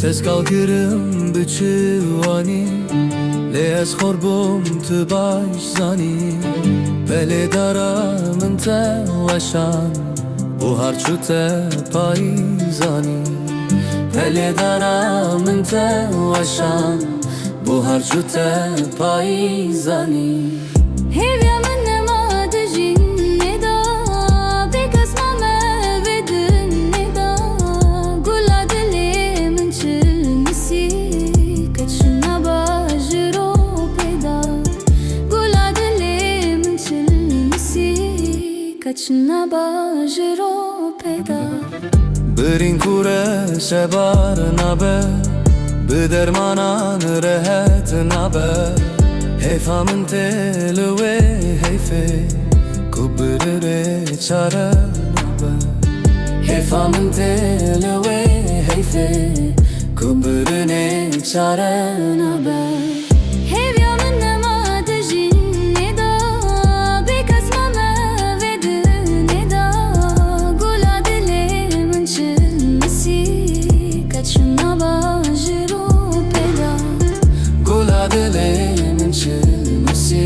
تز kalkırım bıçıvani Leyes khorbum tu baş zani Pele daramın te vaşan Bu harçu te payzani Pele daramın te vaşan Bu harçu te payzani Kaçına bajro peda Birin kure sebar nabe Bidermanan rehet nabe Heyfamın telu ve heyfe Kubirire çare nabe Heyfamın telu ve heyfe Kubirine çare nabe Dilimin çelmesi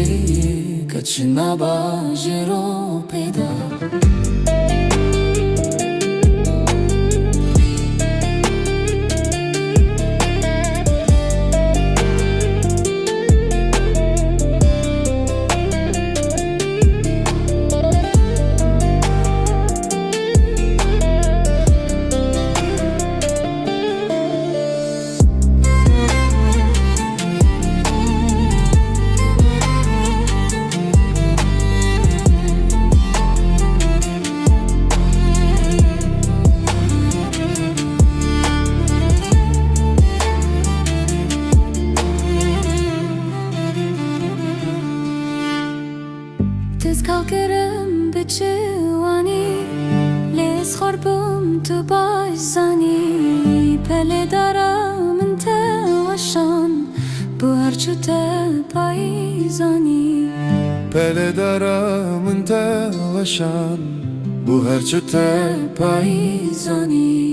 kaçına bajro peda Tez kalkarım bıçıvani Les khorbum tu başzani Pele daramın te vaşan Bu harçu te payzani Pele daramın te vaşan Bu harçu te payzani